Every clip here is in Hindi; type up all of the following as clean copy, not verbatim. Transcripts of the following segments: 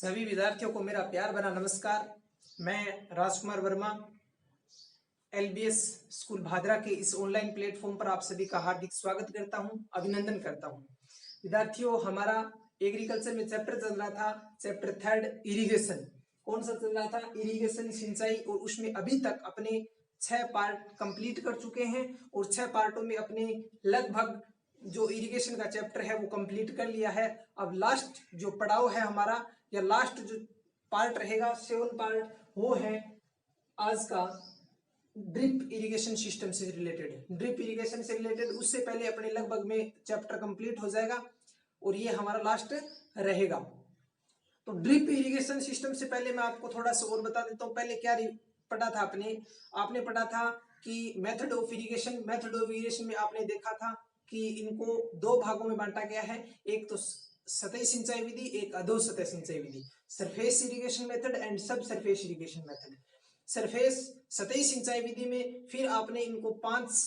सभी विद्यार्थियों को मेरा प्यार भरा नमस्कार। मैं राजकुमार वर्मा एलबीएस स्कूल भादरा के इस ऑनलाइन प्लेटफॉर्म पर आप सभी का हार्दिक स्वागत करता हूं, अभिनंदन करता हूं। विद्यार्थियों, हमारा एग्रीकल्चर में चैप्टर चल रहा था, चैप्टर 3 इरिगेशन। कौन सा चल रहा था? इरिगेशन, सिंचाई। और उसमें अभी तक अपने 6 पार्ट कंप्लीट कर चुके हैं और 6 पार्टों में अपने लगभग जो इरिगेशन का चैप्टर है वो कंप्लीट कर लिया है। अब लास्ट जो पड़ाव है हमारा, या लास्ट जो पार्ट रहेगा 7 पार्ट, वो है आज का ड्रिप इरिगेशन सिस्टम से रिलेटेड। ड्रिप इरिगेशन से रिलेटेड उससे पहले अपने लगभग में चैप्टर कंप्लीट हो जाएगा और ये हमारा लास्ट रहेगा। तो ड्रिप इरिगेशन सिस्टम से पहले मैं आपको थोड़ा सा और बता देता हूँ। पहले क्या पढ़ा था आपने पढ़ा था कि method of irrigation. Method of irrigation में आपने देखा था कि इनको 2 भागों में बांटा गया है। एक तो सतही सिंचाई विधि, एक अधोसतह सिंचाई विधि। सरफेस इरिगेशन मेथड एंड सब सरफेस इरिगेशन मेथड। सरफेस सतही सिंचाई विधि में फिर आपने इनको 5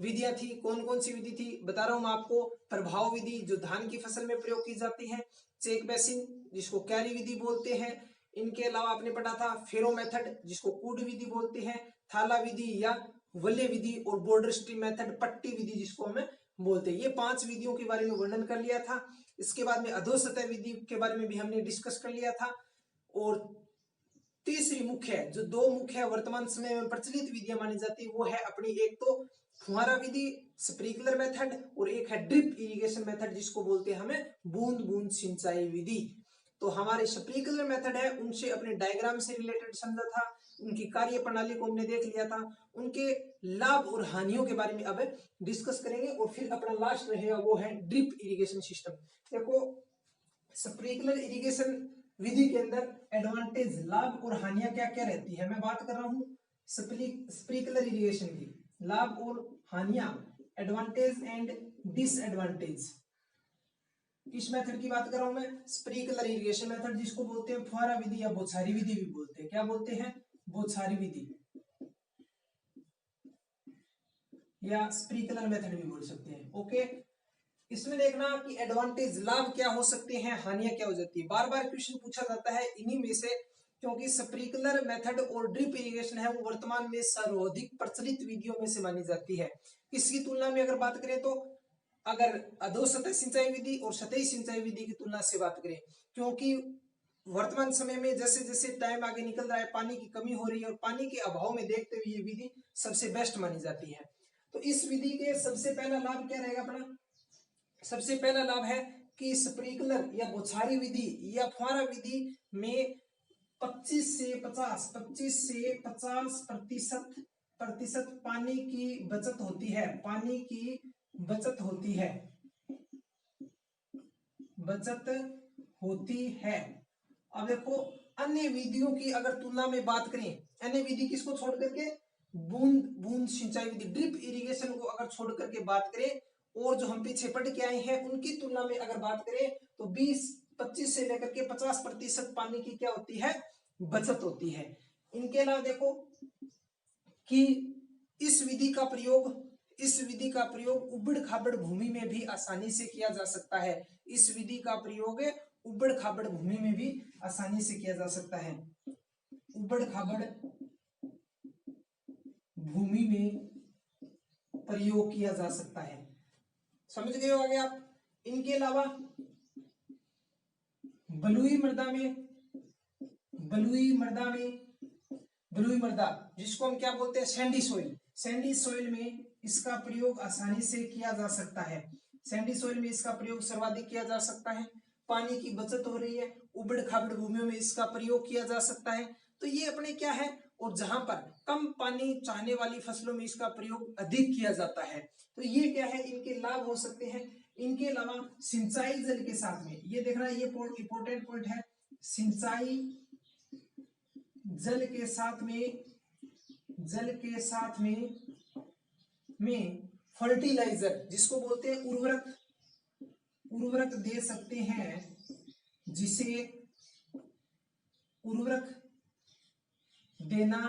विधियां थी। कौन कौन सी विधि थी बता रहा हूं मैं आपको। प्रभाव विधि जो धान की फसल में प्रयोग की जाती है, चेक बेसिन जिसको कैरी विधि बोलते हैं। इनके अलावा आपने पढ़ा था फेरो मेथड जिसको कूड विधि बोलते हैं, थाला विधि या वल्ले विधि, और बॉर्डर स्ट्रीम मेथड पट्टी विधि जिसको हमें बोलते हैं। ये 5 विधियों के बारे में वर्णन कर लिया था। इसके बाद में अधोसतह विधि के बारे में भी हमने डिस्कस कर लिया था। और तीसरी मुख्य, जो 2 मुख्य वर्तमान समय में प्रचलित विधियां मानी जाती है, वो है अपनी एक तो फुहारा विधि स्प्रिंकलर मेथड, और एक है ड्रिप इरिगेशन मेथड जिसको बोलते हैं हमें बूंद बूंद सिंचाई विधि। तो हमारे स्प्रिंकलर मेथड है, उनसे अपने डायग्राम से रिलेटेड समझा था, उनकी कार्य प्रणाली को हमने देख लिया था, उनके लाभ और हानियों के बारे में अब डिस्कस करेंगे। और फिर अपना लास्ट रहेगा वो है ड्रिप इरिगेशन सिस्टम। देखो, स्प्रिंकलर इरिगेशन विधि के अंदर एडवांटेज, लाभ और हानियां क्या क्या रहती है, मैं बात कर रहा हूं स्प्रिंकलर इरिगेशन की। लाभ और हानियां, एडवांटेज एंड डिसएडवांटेज। किस मेथड की बात कर रहा हूं मैं? स्प्रिंकलर इरिगेशन मेथड जिसको बोलते हैं फुहारा विधि या बौछारी विधि भी बोलते हैं। क्या बोलते हैं? बौछारी विधि या स्प्रिंकलर मेथड भी बोल सकते हैं। ओके, इसमें देखना कि एडवांटेज, लाभ क्या हो सकते हैं, हानियां क्या हो जाती है। बार बार क्वेश्चन पूछा जाता है इन्हीं में से, क्योंकि स्प्रिंकलर मेथड और ड्रिप इरिगेशन है वो वर्तमान में सर्वाधिक प्रचलित विधियों में से मानी जाती है। इसकी तुलना में अगर बात करें तो अगर अधोसतह सिंचाई विधि और सतही सिंचाई विधि की तुलना से बात करें, क्योंकि वर्तमान समय में जैसे जैसे टाइम आगे निकल रहा है पानी की कमी हो रही है, और पानी के अभाव में देखते हुए ये विधि सबसे बेस्ट मानी जाती है। तो इस विधि के सबसे पहला लाभ क्या रहेगा अपना? सबसे पहला लाभ है कि स्प्रिंकलर या बौछारी विधि या फुहारा विधि में 25 से 50 प्रतिशत पानी की बचत होती है। पानी की बचत होती है, बचत होती है। अब देखो, अन्य विधियों की अगर तुलना में बात करें, अन्य विधि किसको छोड़ करके? बूंद बूंद सिंचाई विधि, ड्रिप इरिगेशन को अगर छोड़ करके बात करें, और जो हम पीछे पढ़ के आए हैं उनकी तुलना में अगर बात करें तो 25 से लेकर के 50% पानी की क्या होती है? बचत होती है। इनके अलावा देखो कि इस विधि का प्रयोग उबड़ खाबड़ भूमि में भी आसानी से किया जा सकता है। इस विधि का प्रयोग उबड़ खाबड़ भूमि में भी आसानी से किया जा सकता है। उबड़ खाबड़ भूमि में प्रयोग किया जा सकता है। समझ गए होंगे आप। इनके अलावा बलुई मृदा जिसको हम क्या बोलते हैं? Sandy soil. सैंडी सॉइल में इसका प्रयोग आसानी से किया जा सकता है। सैंडी सॉइल में इसका प्रयोग सर्वाधिक किया जा सकता है। पानी की बचत हो रही है, उबड़ खाबड़ भूमियों में इसका प्रयोग किया जा सकता है। तो ये अपने क्या है, और जहां पर कम पानी चाहने वाली फसलों में इसका प्रयोग अधिक किया जाता है। तो ये क्या है, इनके लाभ हो सकते हैं। इनके अलावा सिंचाई जल के साथ में, ये देखना, ये इंपॉर्टेंट पॉइंट है, सिंचाई जल के साथ में फर्टिलाइजर जिसको बोलते हैं उर्वरक दे सकते हैं, जिसे उर्वरक देना,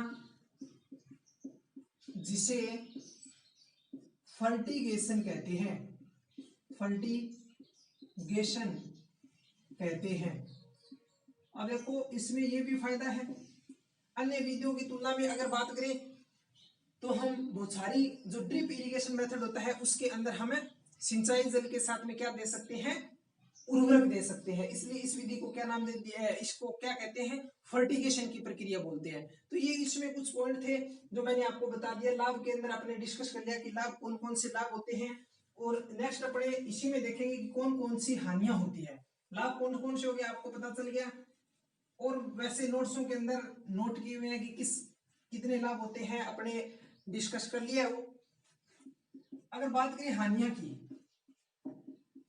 जिसे फर्टिगेशन कहते हैं, फर्टिगेशन कहते हैं। अब देखो इसमें ये भी फायदा है, अन्य विधियों की तुलना में अगर बात करें तो हम बौछारी जो ड्रिप इरिगेशन मेथड होता है उसके अंदर हमें सिंचाई जल के साथ में क्या दे सकते हैं, उर्वरक दे सकते हैं। इसलिए इस विधि को क्या नाम दे दिया है, इसको क्या कहते हैं, फर्टिगेशन की प्रक्रिया बोलते हैं। तो ये इसमें कुछ पॉइंट थे जो मैंने आपको बता दिया। लाभ के अंदर आपने डिस्कस कर लिया कि लाभ कौन कौन से लाभ होते हैं, और नेक्स्ट अपने इसी में देखेंगे कि कौन कौन सी हानियां होती है। लाभ कौन कौन से हो गए आपको पता चल गया, और वैसे नोट्सों के अंदर नोट किए हुए हैं कि कितने लाभ होते हैं, अपने डिस्कस कर लिया वो। अगर बात करें हानियां की,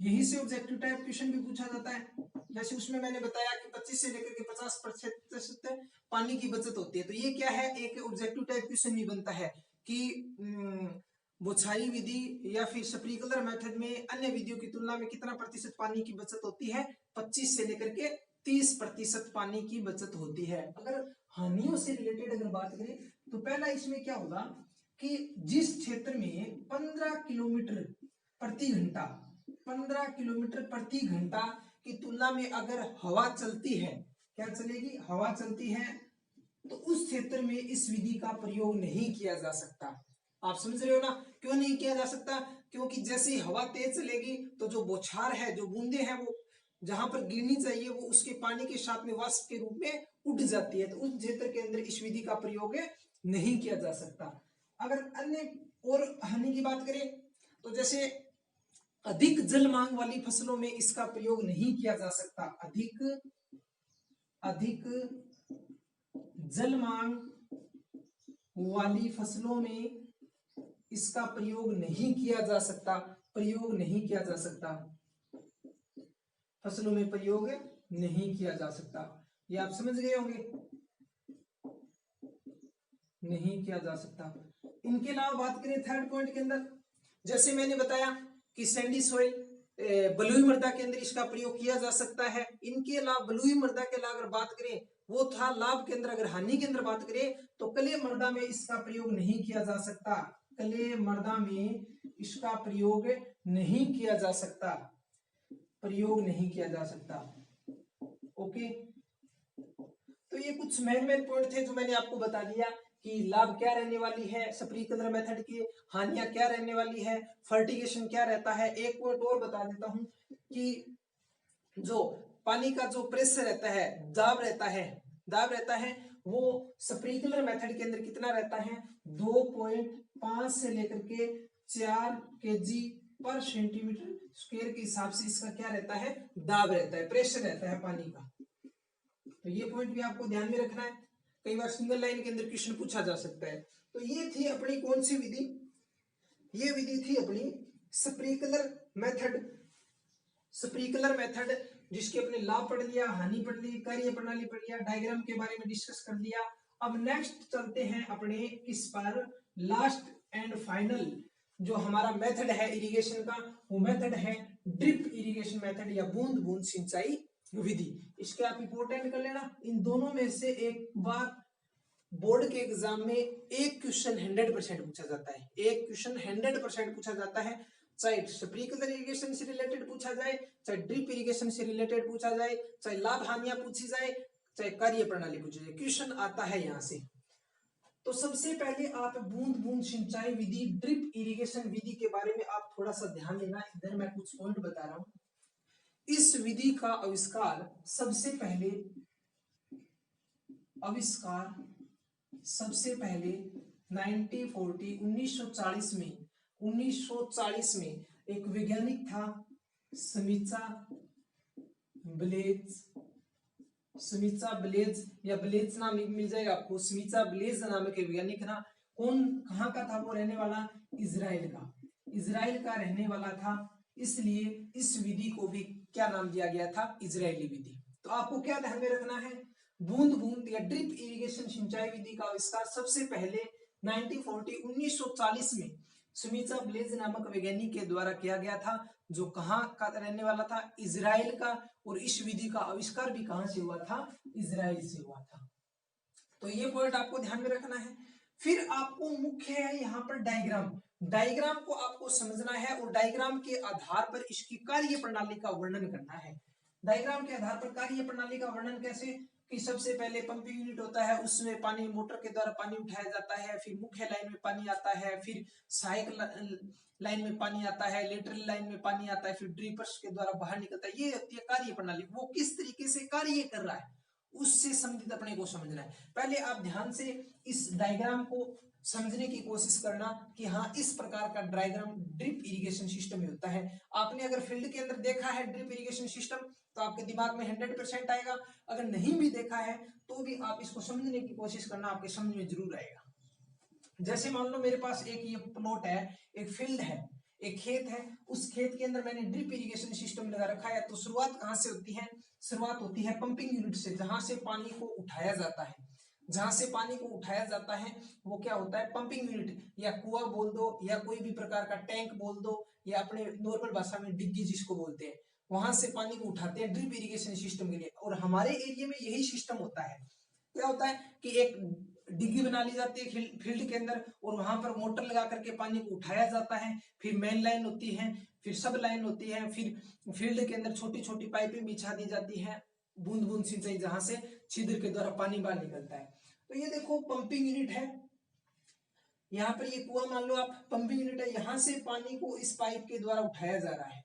यही से ऑब्जेक्टिव टाइप क्वेश्चन भी पूछा जाता है। जैसे उसमें मैंने बताया कि 25 से लेकर के 50% पानी की बचत होती है। तो ये क्या है, एक ऑब्जेक्टिव टाइप क्वेश्चन भी बनता है कि बौछारी विधि या फिर स्प्रिंकलर मेथड में अन्य विधियों की तुलना में कितना प्रतिशत पानी की बचत होती है, 25 से लेकर के 30% पानी की बचत होती है। अगर हानियों से रिलेटेड अगर बात करें तो पहला इसमें क्या होगा कि जिस क्षेत्र में 15 किलोमीटर प्रति घंटा 15 किलोमीटर प्रति घंटा की तुलना में अगर हवा चलती है, क्या चलेगी, हवा चलती है, तो उस क्षेत्र में इस विधि का प्रयोग नहीं किया जा सकता। आप समझ रहे हो ना, क्यों नहीं किया जा सकता, क्योंकि जैसे ही हवा तेज चलेगी तो जो बौछार है, जो बूंदे हैं, वो जहां पर गिरनी चाहिए वो उसके पानी के साथ में वाष्प के रूप में उड़ जाती है। तो उस क्षेत्र के अंदर इस विधि का प्रयोग नहीं किया जा सकता। अगर अन्य और हानि की बात करें तो जैसे अधिक जल मांग वाली फसलों में इसका प्रयोग नहीं किया जा सकता। अधिक जल मांग वाली फसलों में इसका प्रयोग नहीं किया जा सकता, प्रयोग नहीं किया जा सकता, फसलों में प्रयोग नहीं किया जा सकता। ये आप समझ गए होंगे, नहीं किया जा सकता। इनके अलावा बात करें थर्ड पॉइंट के अंदर, जैसे मैंने बताया कि सैंडी सॉइल, बलुई मृदा के अंदर इसका प्रयोग किया जा सकता है। इनके अलावा बलुई मृदा के अलावा अगर बात करें वो था लाभ के अंदर। अगर हानि के अंदर बात करें तो कले मृदा में इसका प्रयोग नहीं किया जा सकता, कले मृदा में इसका प्रयोग नहीं किया जा सकता, प्रयोग नहीं किया जा सकता। ओके, तो ये कुछ मेन पॉइंट थे जो मैंने आपको बता दिया कि लाभ क्या रहने वाली है स्प्रिंकलर मेथड की, हानियां क्या रहने वाली है, फर्टिगेशन क्या रहता है। एक पॉइंट और बता देता हूं कि जो पानी का जो प्रेशर रहता है, दाब रहता है, वो स्प्रिंकलर मेथड के अंदर कितना रहता है, 2.5 से लेकर के 4 kg पर सेंटीमीटर स्क्वायर के हिसाब से इसका क्या रहता है, दाब रहता है, प्रेशर रहता है पानी का। तो ये पॉइंट भी आपको ध्यान में रखना है, कई बार सिंगल लाइन के अंदर क्वेश्चन पूछा जा सकता है। तो ये थी अपनी कौन सी विधि, ये विधि थी अपनी स्प्रिंकलर मेथड। स्प्रिंकलर मेथड जिसके अपने लाभ पढ़ लिया, हानि पढ़ ली, कार्य प्रणाली पढ़ लिया, डायग्राम के बारे में डिस्कस कर लिया। अब नेक्स्ट चलते हैं अपने किस पर, लास्ट एंड फाइनल जो हमारा मेथड है इरिगेशन का, वो मेथड है ड्रिप इरिगेशन मेथड या बूंद बूंद सिंचाई विधि। इसके आप इंपोर्टेंट कर लेना, इन दोनों में से एक बार बोर्ड के एग्जाम में एक क्वेश्चन 100% पूछा जाता है, एक क्वेश्चन 100% पूछा जाता है, चाहे स्प्रिंकलर इरिगेशन से रिलेटेड पूछा जाए, चाहे ड्रिप इरिगेशन से रिलेटेड पूछा जाए, चाहे लाभ हानियां पूछी जाए, चाहे कार्य प्रणाली पूछी जाए, क्वेश्चन आता है यहां से। तो सबसे पहले आप बूंद बूंद सिंचाई विधि, ड्रिप इरिगेशन विधि के बारे में आप थोड़ा सा ध्यान देना। इधर मैं कुछ पॉइंट बता रहा हूं। इस विधि का आविष्कार सबसे पहले 1940 में एक वैज्ञानिक था स्मिचा ब्लेज या ब्लेज नाम मिल जाएगा आपको, स्मिचा ब्लेज नाम के वैज्ञानिक ना, कौन कहाँ का था वो, रहने वाला इजराइल का रहने वाला था। इसलिए इस विधि को भी क्या नाम दिया गया था, इजरायली विधि। तो आपको क्या ध्यान में रखना है, बूंद बूंद या ड्रिप इरिगेशन सिंचाई विधि का आविष्कार सबसे पहले 1940 में सुमिचा ब्लेज नामक वैज्ञानिक के द्वारा किया गया था, जो कहाँ का रहने वाला था, इजराइल का। और इस विधि का आविष्कार भी कहां से हुआ था, इजराइल से हुआ था। तो ये पॉइंट आपको ध्यान में रखना है। फिर आपको मुख्य है यहाँ पर डायग्राम को आपको समझना है और डायग्राम के आधार पर इसकी कार्य प्रणाली का वर्णन करना है। डायग्राम के आधार पर कार्य प्रणाली का वर्णन कैसे, कि सबसे पहले पंपिंग यूनिट होता है, उसमें पानी मोटर के द्वारा पानी उठाया जाता है, फिर मुख्य लाइन में पानी आता है, फिर सहायक लाइन में पानी आता है, लेटरल लाइन में पानी आता है, फिर ड्रिपर्स के द्वारा बाहर निकलता है। ये होती है कार्य प्रणाली। वो किस तरीके से कार्य कर रहा है उससे संबंधित अपने को समझना है। पहले आप ध्यान से इस डायग्राम को समझने की कोशिश करना कि हाँ इस प्रकार का डायग्राम ड्रिप इरिगेशन सिस्टम में होता है। आपने अगर फील्ड के अंदर देखा है ड्रिप इरिगेशन सिस्टम तो आपके दिमाग में 100% आएगा। अगर नहीं भी देखा है तो भी आप इसको समझने की कोशिश करना, आपके समझ में जरूर आएगा। जैसे मान लो मेरे पास एक ये प्लॉट है, एक फील्ड है, एक खेत है, उस खेत के अंदर मैंने ड्रिप इरिगेशन सिस्टम लगा रखा है। तो शुरुआत कहाँ से होती है? शुरुआत होती है पंपिंग यूनिट से, जहां से पानी को उठाया जाता है। जहां से पानी को उठाया जाता है वो क्या होता है? पंपिंग यूनिट, या कुआं बोल दो, या कोई भी प्रकार का टैंक बोल दो, या अपने नॉर्मल भाषा में डिग्गी जिसको बोलते हैं, वहां से पानी को उठाते हैं ड्रिप इरिगेशन सिस्टम के लिए। और हमारे एरिया में यही सिस्टम होता है। क्या होता है कि एक डिग्गी बना ली जाती है फील्ड के अंदर, और वहां पर मोटर लगा करके पानी को उठाया जाता है। फिर मेन लाइन होती है, फिर सब लाइन होती है, फिर फील्ड के अंदर छोटी छोटी पाइपें बिछा दी जाती है, बूंद बूंद सिंचाई, जहां से छिद्र के द्वारा पानी बाहर निकलता है। तो ये देखो पंपिंग यूनिट है, यहाँ पर ये कुआं मान लो आप, पंपिंग यूनिट है, यहाँ से पानी को इस पाइप के द्वारा उठाया जा रहा है।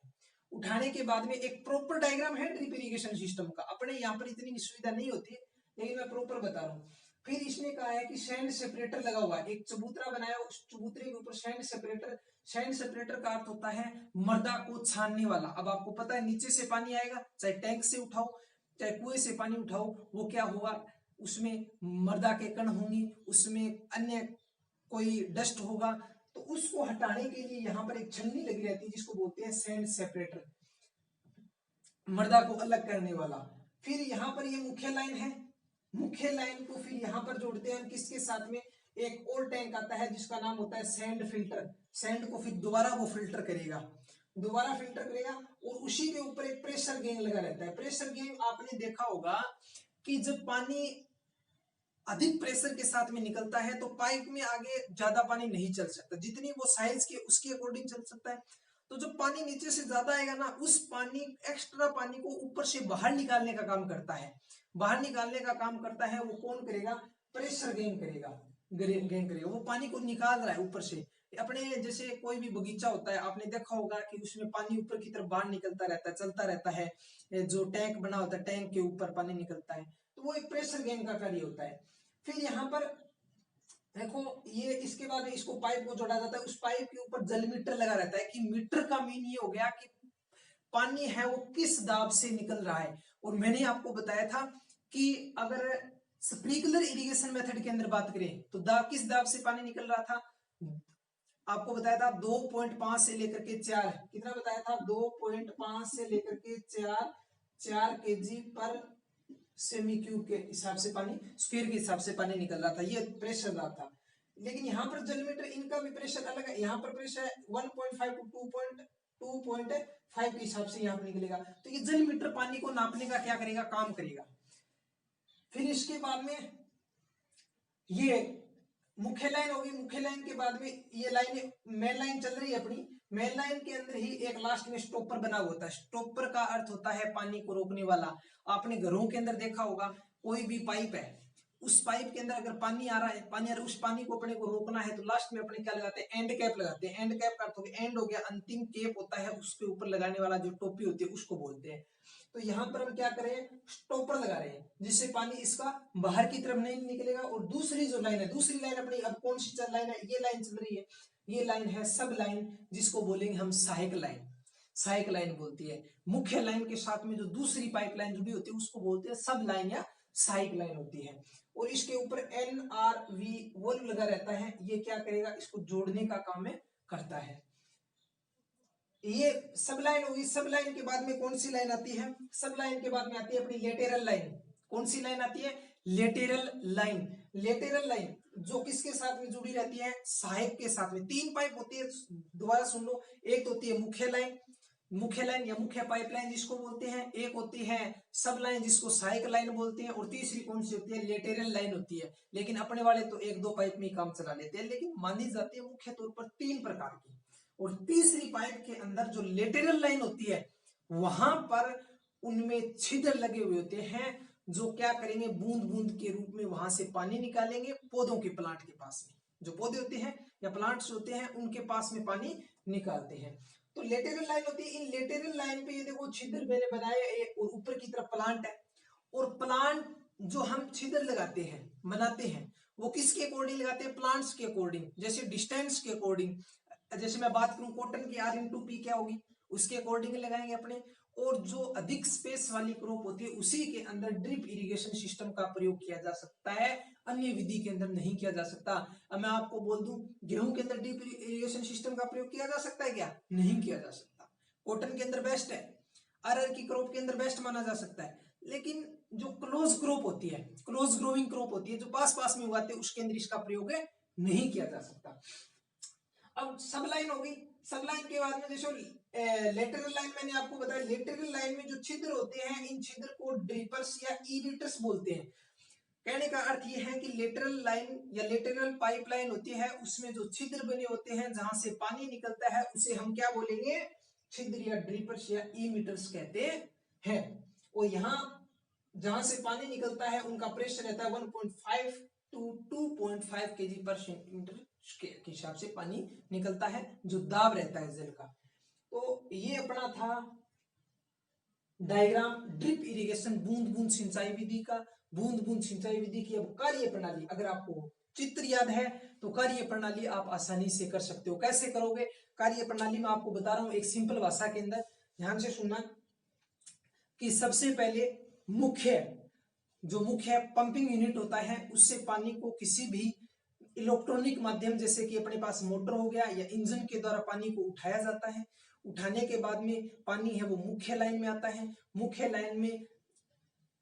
उठाने के बाद में एक प्रॉपर डायग्राम है ड्रिप इरिगेशन सिस्टम का। अपने यहाँ पर इतनी सुविधा नहीं होती, लेकिन मैं प्रॉपर बता रहा हूँ। फिर इसने कहा है कि सैंड सेपरेटर लगा हुआ है, एक चबूतरा बनाया, उस चबूतरे के ऊपर सैंड सेपरेटर। सैंड सेपरेटर का अर्थ होता है मृदा को छानने वाला। अब आपको पता है नीचे से पानी आएगा, चाहे टैंक से उठाओ चाहे कुएं से पानी उठाओ, वो क्या होगा? उसमें मृदा के कण होंगी, उसमें अन्य कोई डस्ट होगा, तो उसको हटाने के लिए यहाँ पर एक छन्नी लगी रहती है जिसको बोलते हैं सैंड सेपरेटर, मृदा को अलग करने वाला। फिर यहाँ पर ये मुख्य लाइन है, मुख्य लाइन को फिर यहाँ पर जोड़ते हैं किसके साथ में? एक और टैंक आता है जिसका नाम होता है सैंड फिल्टर। सैंड को फिर दोबारा वो फिल्टर करेगा, दोबारा फिल्टर करेगा, और उसी के ऊपर एक प्रेशर गेन लगा रहता है। प्रेशर गेन आपने देखा होगा कि जब पानी अधिक प्रेशर के साथ में निकलता है तो पाइप में आगे ज्यादा पानी नहीं चल सकता, जितनी वो साइज के उसके अकॉर्डिंग चल सकता है। तो जब पानी नीचे से ज्यादा आएगा ना, उस पानी एक्स्ट्रा पानी को ऊपर से बाहर निकालने का काम करता है। बाहर निकालने का काम करता है वो कौन करेगा? प्रेशर गेन करेगा, गेन करेगा। वो पानी को निकाल रहा है ऊपर से। अपने जैसे कोई भी बगीचा होता है, आपने देखा होगा कि उसमें पानी ऊपर की तरफ बाहर निकलता रहता है, चलता रहता है, जो टैंक बना होता है टैंक के ऊपर पानी निकलता है, तो वो एक प्रेशर गेन का कार्य होता है। फिर यहाँ पर देखो ये, इसके बाद इसको पाइप को जोड़ा जाता है, उस पाइप के ऊपर जल मीटर लगा रहता है। कि मीटर का मीन ये हो गया कि पानी है वो किस दाब से निकल रहा है। और मैंने आपको बताया था कि अगर स्प्रिंकलर इरिगेशन मेथड के अंदर बात करें तो किस दाब से पानी निकल रहा था? आपको बताया था 2.5 से लेकर के 4, कितना बताया था? 2.5 से लेकर के 4 kg पर सेमी क्यूब के हिसाब से पानी, स्क्वायर के हिसाब से पानी निकल रहा था। ये प्रेशर रहा था। लेकिन यहाँ पर जल मीटर, इनका भी प्रेशर अलग है। यहाँ पर प्रेशर 1.5 टू 2.5 के हिसाब से यहाँ पर निकलेगा। तो ये जल मीटर पानी को नापने का क्या करेगा? काम करेगा। फिर इसके बाद में ये मुख्य लाइन होगी, मुख्य लाइन के बाद में ये लाइन, मेन लाइन चल रही है अपनी, मेन लाइन के अंदर ही एक लास्ट में स्टॉपर बना हुआ होता है। स्टॉपर का अर्थ होता है पानी को रोकने वाला। आपने घरों के अंदर देखा होगा, कोई भी पाइप है, उस पाइप के अंदर अगर पानी आ रहा है, पानी आ रहा है, उस पानी को अपने को रोकना है तो लास्ट में अपने क्या लगाते हैं? एंड कैप लगाते हैं। एंड कैप का अर्थ हो गया, एंड हो गया, अंतिम कैप होता है उसके ऊपर लगाने वाला जो टोपी होती है उसको बोलते हैं। तो यहाँ पर हम क्या करें? स्टॉपर लगा रहे हैं जिससे पानी इसका बाहर की तरफ नहीं निकलेगा। और दूसरी जो लाइन है, दूसरी लाइन अपनी अब कौन सी चल लाइन है? ये लाइन चल रही है, ये लाइन है सब लाइन, जिसको बोलेंगे हम सहायक लाइन। सहायक लाइन बोलती है। मुख्य लाइन के साथ में जो दूसरी पाइपलाइन जुड़ी होती है उसको बोलते हैं सब लाइन या सहायक लाइन होती है। और इसके ऊपर NRV वोल्व लगा रहता है। ये क्या करेगा? इसको जोड़ने का काम में करता है। ये सब लाइन होगी। सब लाइन के बाद में कौन सी लाइन आती है? सब लाइन के बाद में आती है अपनी लेटेरल लाइन। कौन सी लाइन आती है? Lateral line. लेटेरल लाइन जो किसके साथ में जुड़ी रहती है? सहायक के साथ में। 3 पाइप होती है, दोबारा सुन लो। एक होती है मुख्य लाइन, मुख्य लाइन या मुख्य पाइपलाइन जिसको बोलते हैं, एक होती है सब लाइन जिसको सहायक लाइन बोलते हैं, और तीसरी कौन सी होती है? लेटेरल लाइन होती है। लेकिन अपने वाले तो 1-2 पाइप में ही काम चला लेते हैं, लेकिन मानी जाती है मुख्य तौर पर 3 प्रकार की। और तीसरी पाइप के अंदर जो लेटेरल लाइन होती है, वहां पर उनमें छिद्र लगे हुए होते हैं जो क्या करेंगे, बूंद बूंद के रूप में वहां से पानी निकालेंगे पौधों के प्लांट के पास में। जो पौधे होते हैं या प्लांट्स होते हैं उनके पास में पानी निकालते हैं। तो लेटरल लाइन होती है, इन लेटरल लाइन पे ये देखो छिद्र मैंने बनाया और ऊपर की तरफ प्लांट है। और प्लांट जो हम छिद्र लगाते हैं बनाते हैं वो किसके अकॉर्डिंग लगाते हैं, प्लांट्स के अकॉर्डिंग, जैसे डिस्टेंस के अकॉर्डिंग। जैसे मैं बात करूं कॉटन की R/P क्या होगी, उसके अकॉर्डिंग लगाएंगे अपने। और जो अधिक स्पेस वाली क्रॉप होती है उसी के अंदर ड्रिप इरिगेशन सिस्टम का प्रयोग किया जा सकता है, अन्य विधि के अंदर नहीं किया जा सकता। अब मैं आपको बोल दूं गेहूं के अंदर ड्रिप इरिगेशन सिस्टम का प्रयोग किया जा सकता है क्या, नहीं किया जा सकता। कॉटन के अंदर बेस्ट है, अरहर की क्रॉप के अंदर बेस्ट माना जा सकता है। लेकिन जो क्लोज क्रॉप होती है, क्लोज ग्रोइंग क्रॉप होती है, जो पास पास में उगाते हैं, उसके अंदर इसका प्रयोग नहीं किया जा सकता। अब सब लाइन हो गई। सब लाइन के बाद में देखो लेटरल लाइन मैंने आपको बताया, लेटरल लाइन में जो छिद्र होते हैं इन छिद्र को ड्रिपर्स या इरिटर्स बोलते हैं। कहने का अर्थ ये है कि लेटरल लाइन या लेटरल पाइपलाइन होती है उसमें जो छिद्र बने होते हैं जहां से पानी निकलता है उसे हम क्या बोलेंगे, छिद्र या ड्रिपर्स या इमिटर्स कहते हैं। और यहाँ जहां से पानी निकलता है उनका प्रेशर रहता है 1.5 टू 2.5 kg पर सेंटीमीटर के हिसाब से पानी निकलता है, जो दाब रहता है जल का। तो ये अपना था डायग्राम ड्रिप इरिगेशन बूंद बूंद सिंचाई विधि का। बूंद बूंद सिंचाई विधि की अब कार्य प्रणाली, अगर आपको चित्र याद है तो कार्य प्रणाली आप आसानी से कर सकते हो। कैसे करोगे कार्य प्रणाली, मैं आपको बता रहा हूं एक सिंपल भाषा के अंदर, ध्यान से सुनना। कि सबसे पहले मुख्य पंपिंग यूनिट होता है उससे पानी को किसी भी इलेक्ट्रॉनिक माध्यम जैसे कि अपने पास मोटर हो गया या इंजन के द्वारा पानी को उठाया जाता है। उठाने के बाद में पानी है वो मुख्य लाइन में आता है।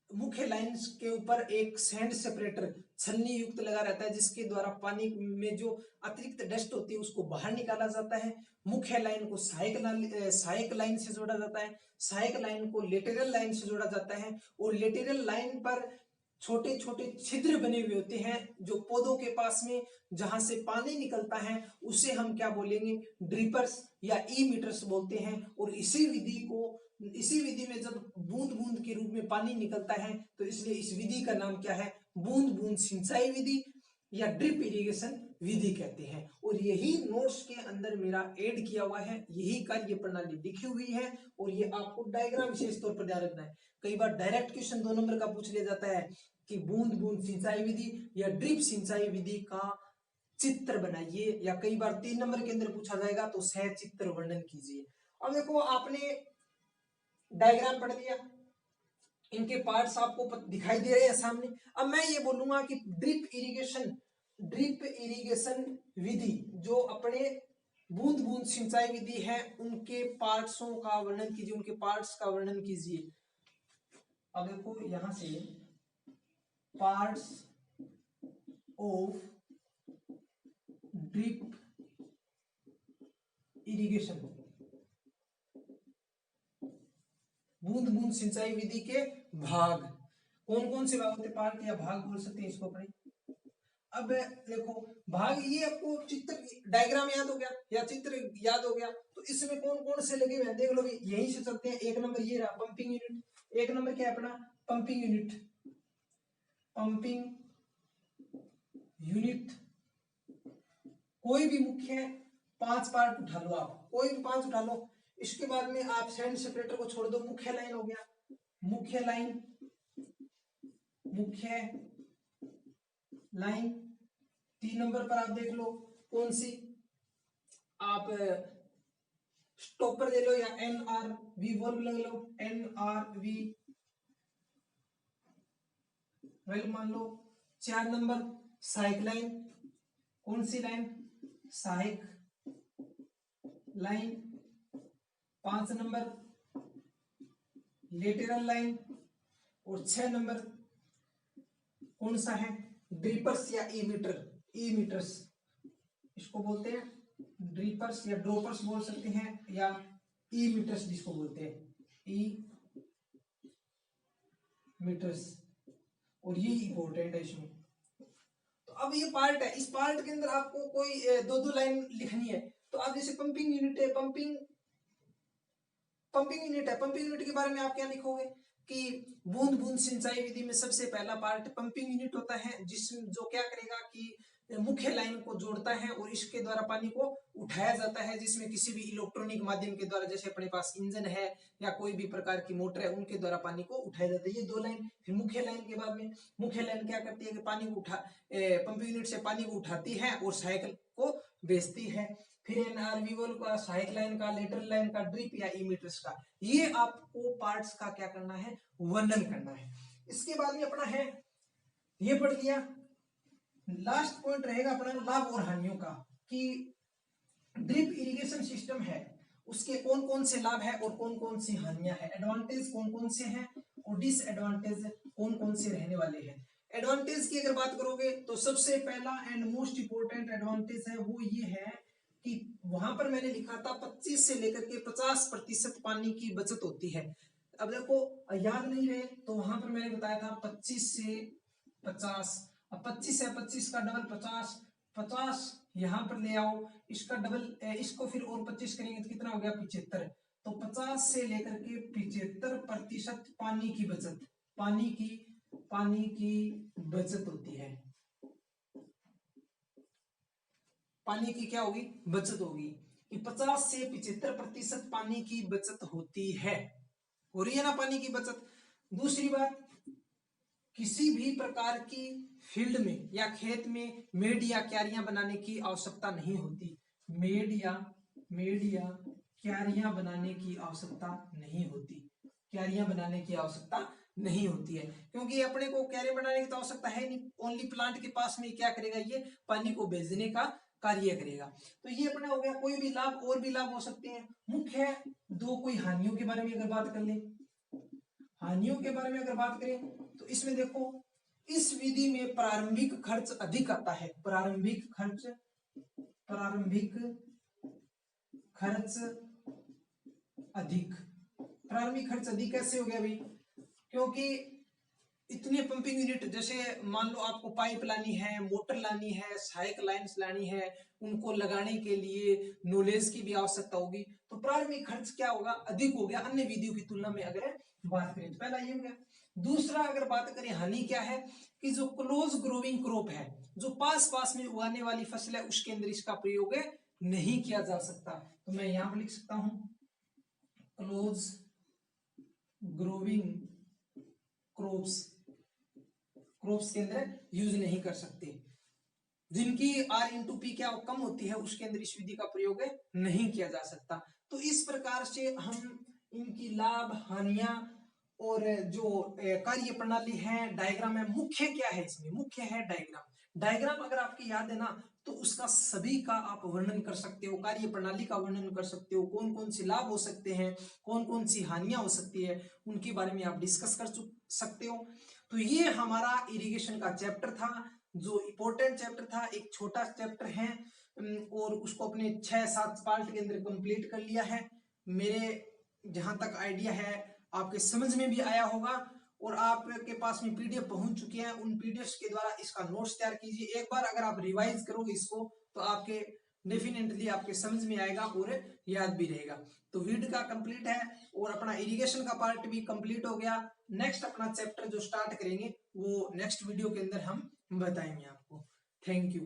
मुख्य लाइन के ऊपर एक सैंड सेपरेटर छलनी युक्त लगा रहता है जिसके द्वारा पानी में जो अतिरिक्त डस्ट होती है उसको बाहर निकाला जाता है। मुख्य लाइन को सहायक लाइन से जोड़ा जाता है, सहायक लाइन को लेटरल लाइन से जोड़ा जाता है। और लेटरल लाइन पर छोटे छोटे छिद्र बने हुए होते हैं जो पौधों के पास में जहां से पानी निकलता है उसे हम क्या बोलेंगे, ड्रिपर्स या इमीटर्स बोलते हैं। और इसी विधि में जब बूंद बूंद के रूप में पानी निकलता है तो इसलिए इस विधि का नाम क्या है, बूंद बूंद सिंचाई विधि या ड्रिप इरिगेशन विधि कहते हैं। और यही नोट्स के अंदर मेरा ऐड किया हुआ है, यही कार्य प्रणाली लिखी हुई है। और ये आपको डायग्राम विशेष तौर पर ध्यान रखना है। कई बार डायरेक्ट क्वेश्चन 2 नंबर का पूछ लिया जाता है कि बूंद बूंद सिंचाई विधि या ड्रिप सिंचाई विधि का चित्र बनाइए, या कई बार 3 नंबर के अंदर पूछा जाएगा तो सह चित्र वर्णन कीजिए। अब देखो आपने डायग्राम पढ़ लिया, इनके पार्ट्स आपको दिखाई दे रहे हैं सामने। अब मैं ये बोलूंगा कि ड्रिप इरिगेशन विधि जो अपने बूंद बूंद सिंचाई विधि है उनके पार्ट्सों का वर्णन कीजिए, उनके पार्ट्स का वर्णन कीजिए। अब देखो यहां से पार्ट्स ऑफ ड्रिप इरिगेशन, बूंद बूंद सिंचाई विधि के भाग कौन कौन से भाग होते हैं, पार्ट या भाग बोल सकते हैं इसको अपने। अब देखो भाग, ये आपको चित्र डायग्राम याद हो गया या चित्र याद हो गया तो इसमें कौन कौन से लगे हुए हैं देख लो, यहीं से चलते हैं। एक नंबर ये रहा पंपिंग यूनिट, एक नंबर क्या है अपना पंपिंग यूनिट। कोई भी मुख्य 5 पार्ट उठा लो, आप कोई भी 5 उठा लो। इसके बाद में आप सैंड सेपरेटर को छोड़ दो, मुख्य लाइन हो गया, मुख्य लाइन 3 नंबर पर आप देख लो कौन सी, आप स्टॉपर ले लो या NRV वर्ब ले लो, NRV वेल मान लो। 4 नंबर सहायक लाइन, कौन सी लाइन, सहायक लाइन। 5 number lateral line. और 6 नंबर कौन सा है, ड्रिपर्स या इमीटर्स, इसको बोलते हैं ड्रिपर्स या ड्रॉपर्स बोल सकते हैं, या इमीटर्स जिसको बोलते हैं इमीटर्स। और ये इंपॉर्टेंट है इसमें। तो अब ये पार्ट है, इस पार्ट के अंदर आपको कोई 2-2 लाइन लिखनी है। तो अब जैसे पंपिंग यूनिट है, पंपिंग यूनिट है। पंपिंग यूनिट के बारे में आप क्या लिखोगे कि बूंद बूंद सिंचाई विधि में सबसे पहला पार्ट पंपिंग यूनिट होता है, जिसमें जो क्या करेगा कि मुख्य लाइन को जोड़ता है और इसके द्वारा पानी को उठाया जाता है, जिसमें किसी भी इलेक्ट्रॉनिक माध्यम के द्वारा, जैसे अपने पास इंजन है या कोई भी प्रकार की मोटर है, उनके द्वारा पानी को उठाया जाता है। ये दो लाइन। फिर मुख्य लाइन के बाद में मुख्य लाइन क्या करती है कि पानी को पंपिंग यूनिट से पानी को उठाती है और साइकिल को भेजती है। फिर एनआरवीओल का, सहायक लाइन का, लेटरल लाइन का, ड्रिप या इमीटर्स का, ये आपको पार्ट्स का क्या करना है, वर्णन करना है। इसके बाद में अपना है, ये पढ़ लिया। लास्ट पॉइंट रहेगा अपना लाभ और हानियों का, कि ड्रिप इरिगेशन सिस्टम है उसके कौन कौन से लाभ है और कौन कौन सी हानियां है, एडवांटेज कौन कौन से हैं और डिसएडवांटेज कौन कौन से रहने वाले हैं। एडवांटेज की अगर बात करोगे तो सबसे पहला एंड मोस्ट इंपोर्टेंट एडवांटेज है वो ये है कि वहां पर मैंने लिखा था 25 से लेकर के 50% पानी की बचत होती है। अब देखो याद नहीं रहे तो वहां पर मैंने बताया था 25 से 50, अब 25 है, 25 का डबल 50, 50 यहाँ पर ले आओ, इसका डबल, इसको फिर और 25 करेंगे तो कितना हो गया 75। तो 50 से लेकर के 75% पानी की बचत, पानी की बचत होती है। पानी की क्या होगी, बचत होगी कि 50 से 75% पानी की बचत होती है, हो रही है ना पानी की बचत। दूसरी बात, किसी भी प्रकार की फील्ड में या खेत में मेड या क्यारियां बनाने की आवश्यकता नहीं होती। मेड या क्यारियां बनाने की आवश्यकता नहीं होती, क्यारियां बनाने की आवश्यकता नहीं होती है, क्योंकि अपने को क्यारियां बनाने की तो आवश्यकता है नहीं। ओनली प्लांट के पास में क्या करेगा, ये पानी को भेजने का कार्य करेगा। तो ये अपना हो गया। कोई भी लाभ, और भी लाभ हो सकते हैं। मुख्य दो, कोई हानियों के बारे में अगर बात कर ले, हानियों के बारे में अगर बात करें तो इसमें देखो, इस विधि में प्रारंभिक खर्च अधिक आता है। प्रारंभिक खर्च अधिक। प्रारंभिक खर्च अधिक कैसे हो गया भाई, क्योंकि इतने पंपिंग यूनिट, जैसे मान लो आपको पाइप लानी है, मोटर लानी है, सहायक लाइंस लानी है, उनको लगाने के लिए नॉलेज की भी आवश्यकता होगी, तो प्रारंभिक खर्च क्या होगा, अधिक हो गया अन्य विधियों की तुलना में अगर बात करें तो। पहला ये हो गया। दूसरा अगर बात करें हानि क्या है, कि जो क्लोज ग्रोविंग क्रॉप है, जो पास में उगाने वाली फसल है, उसके अंदर इसका प्रयोग नहीं किया जा सकता। तो मैं यहां पर लिख सकता हूं क्लोज ग्रोविंग क्रॉप्स के अंदर यूज नहीं कर सकते। जिनकी R/P क्या कम होती है, उसके अंदर इस विधि का प्रयोग नहीं किया जा सकता। तो इस प्रकार से हम इनकी लाभ, हानियां और जो कार्य प्रणाली है, डायग्राम है, मुख्य क्या है इसमें, मुख्य है डायग्राम अगर आपकी याद है ना, तो उसका सभी का आप वर्णन कर सकते हो, कार्य प्रणाली का वर्णन कर सकते हो, कौन कौन से लाभ हो सकते हैं, कौन कौन सी हानियां हो सकती है, उनके बारे में आप डिस्कस कर सकते हो। तो ये हमारा इरिगेशन का चैप्टर था, जो इंपॉर्टेंट चैप्टर था, एक छोटा चैप्टर है और उसको अपने 6-7 पार्ट के अंदर कंप्लीट कर लिया है। मेरे जहां तक आइडिया है आपके समझ में भी आया होगा और आपके पास में पीडीएफ पहुंच चुके हैं। उन पीडीएफ के द्वारा इसका नोट्स तैयार कीजिए। एक बार अगर आप रिवाइज करोगे इसको तो आपके डेफिनेटली आपके समझ में आएगा और याद भी रहेगा। तो वीडियो का कंप्लीट है और अपना इरिगेशन का पार्ट भी कंप्लीट हो गया। नेक्स्ट अपना चैप्टर जो स्टार्ट करेंगे वो नेक्स्ट वीडियो के अंदर हम बताएंगे आपको। Thank you.